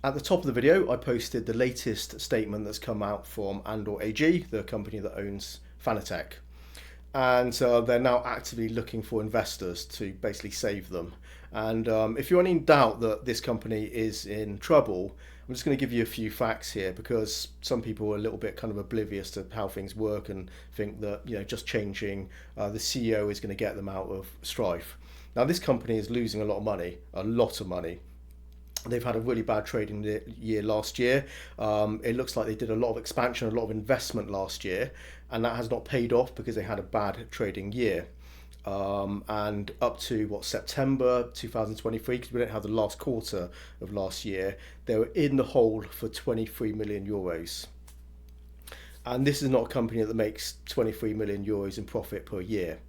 At the top of the video, I posted the latest statement that's come out from Andor AG, the company that owns FANATEC. And they're now actively looking for investors to basically save them. And if you're in doubt that this company is in trouble, I'm just going to give you a few facts here because some people are a little bit kind of oblivious to how things work and think that just changing the CEO is going to get them out of strife. Now this company is losing a lot of money, a lot of money. They've had a really bad trading year last year. It looks like they did a lot of expansion, a lot of investment last year, and that has not paid off because they had a bad trading year. And up to September 2023, because we don't have the last quarter of last year, they were in the hole for 23 million euros. And this is not a company that makes 23 million euros in profit per year.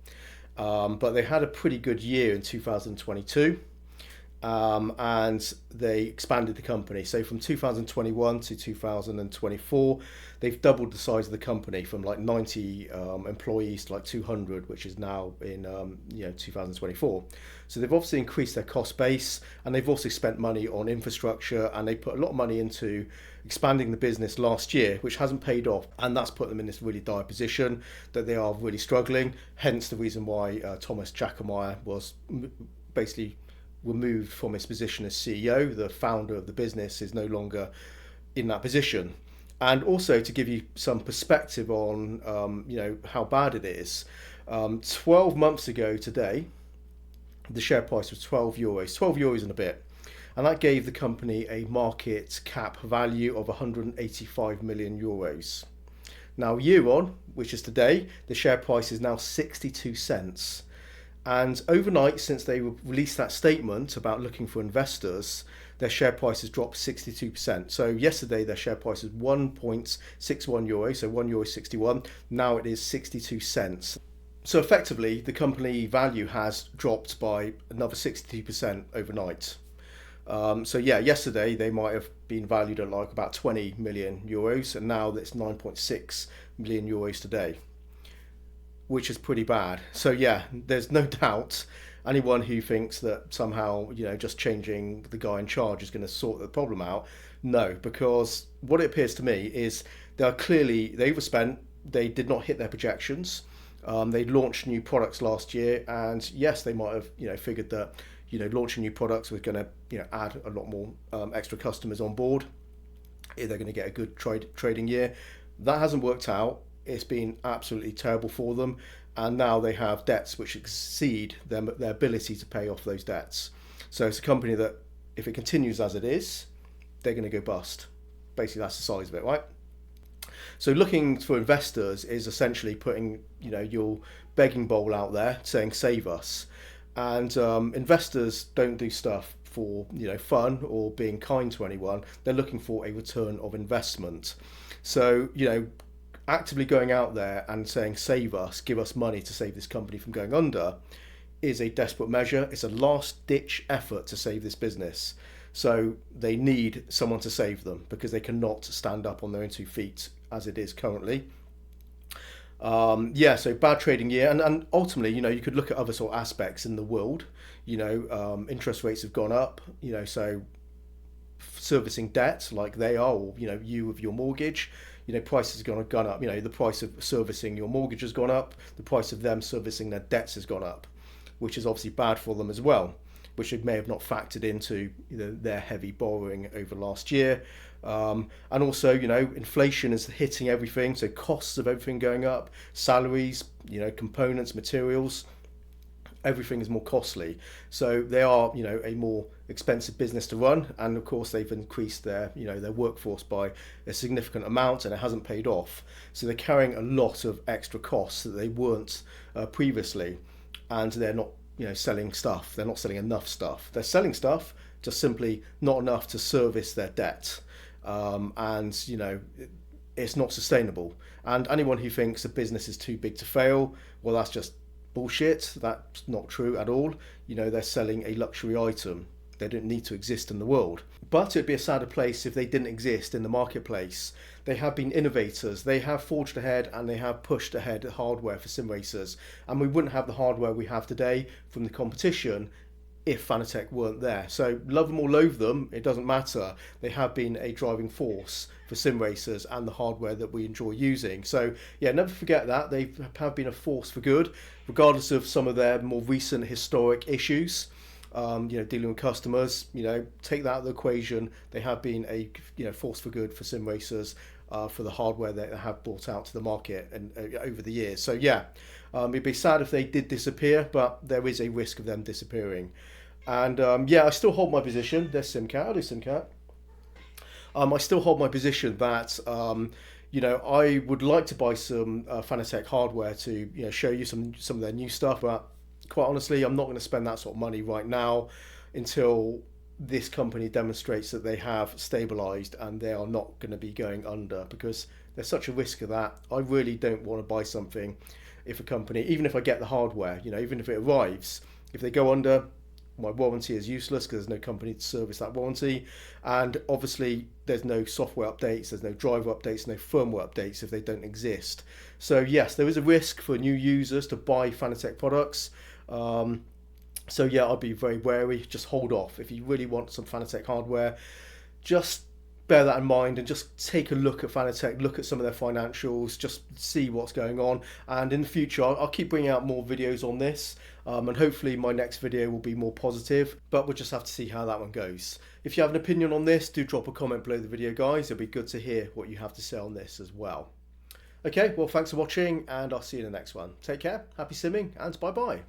But they had a pretty good year in 2022. And they expanded the company. So from 2021 to 2024, they've doubled the size of the company from like 90 employees to like 200, which is now in 2024. So they've obviously increased their cost base, and they've also spent money on infrastructure, and they put a lot of money into expanding the business last year, which hasn't paid off, and that's put them in this really dire position that they are really struggling. Hence the reason why Thomas Jackemeyer was basically removed from his position as CEO. The founder of the business is no longer in that position. And also to give you some perspective on how bad it is, 12 months ago today, the share price was 12 euros and a bit. And that gave the company a market cap value of 185 million euros. Now, year on, which is today, the share price is now 62 cents. And overnight, since they released that statement about looking for investors, their share price has dropped 62%. So yesterday, their share price is 1.61 euros, so €1.61. Now it is 62 cents. So effectively, the company value has dropped by another 62% overnight. Yesterday they might have been valued at like about 20 million euros, and now that's 9.6 million euros today, which is pretty bad. So yeah, there's no doubt anyone who thinks that somehow just changing the guy in charge is going to sort the problem out. No, because what it appears to me is they overspent. They did not hit their projections. They launched new products last year, and yes, they might have figured that launching new products was going to add a lot more extra customers on board. They're going to get a good trading year. That hasn't worked out. It's been absolutely terrible for them, and now they have debts which exceed their ability to pay off those debts. So it's a company that, if it continues as it is, they're going to go bust. Basically, that's the size of it, right? So looking for investors is essentially putting your begging bowl out there saying save us. And investors don't do stuff for fun or being kind to anyone. They're looking for a return of investment. So actively going out there and saying save us, give us money to save this company from going under, is a desperate measure. It's a last ditch effort to save this business. So they need someone to save them because they cannot stand up on their own 2 feet as it is currently. So bad trading year, and ultimately, you could look at other sort of aspects in the world. Interest rates have gone up. So servicing debt like they are, or you with your mortgage, prices have gone up. The price of servicing your mortgage has gone up. The price of them servicing their debts has gone up, which is obviously bad for them as well, which they may have not factored into their heavy borrowing over last year. And also, inflation is hitting everything. So costs of everything going up, salaries, components, materials, everything is more costly. So they are, a more expensive business to run. And of course, they've increased their workforce by a significant amount, and it hasn't paid off. So they're carrying a lot of extra costs that they weren't previously, and they're not selling stuff. They're not selling enough stuff. They're selling stuff, just simply not enough to service their debt. It's not sustainable. And anyone who thinks a business is too big to fail, well, that's just bullshit. That's not true at all. They're selling a luxury item. They don't need to exist in the world. But it'd be a sadder place if they didn't exist in the marketplace. They have been innovators. They have forged ahead, and they have pushed ahead hardware for sim racers. And we wouldn't have the hardware we have today from the competition if FANATEC weren't there. So love them or loathe them, it doesn't matter. They have been a driving force for sim racers and the hardware that we enjoy using. So yeah, never forget that. They have been a force for good, regardless of some of their more recent historic issues. Dealing with customers, take that out of the equation. They have been a force for good for sim racers, for the hardware that they have brought out to the market and over the years. So yeah, it'd be sad if they did disappear, but there is a risk of them disappearing. And I still hold my position. There's SimCat. I'll do SimCat. I still hold my position that I would like to buy some FANATEC hardware to show you some of their new stuff, but quite honestly, I'm not going to spend that sort of money right now until this company demonstrates that they have stabilized and they are not going to be going under, because there's such a risk of that. I really don't want to buy something if a company, even if I get the hardware, even if it arrives, if they go under, my warranty is useless because there's no company to service that warranty. And obviously there's no software updates, there's no driver updates, no firmware updates if they don't exist. So yes, there is a risk for new users to buy FANATEC products. So yeah, I'd be very wary. Just hold off. If you really want some FANATEC hardware, just bear that in mind and just take a look at FANATEC, look at some of their financials, just see what's going on. And in the future, I'll keep bringing out more videos on this, and hopefully my next video will be more positive, but we'll just have to see how that one goes. If you have an opinion on this, do drop a comment below the video, guys. It'll be good to hear what you have to say on this as well. Okay, well, thanks for watching, and I'll see you in the next one. Take care, happy simming, and bye-bye.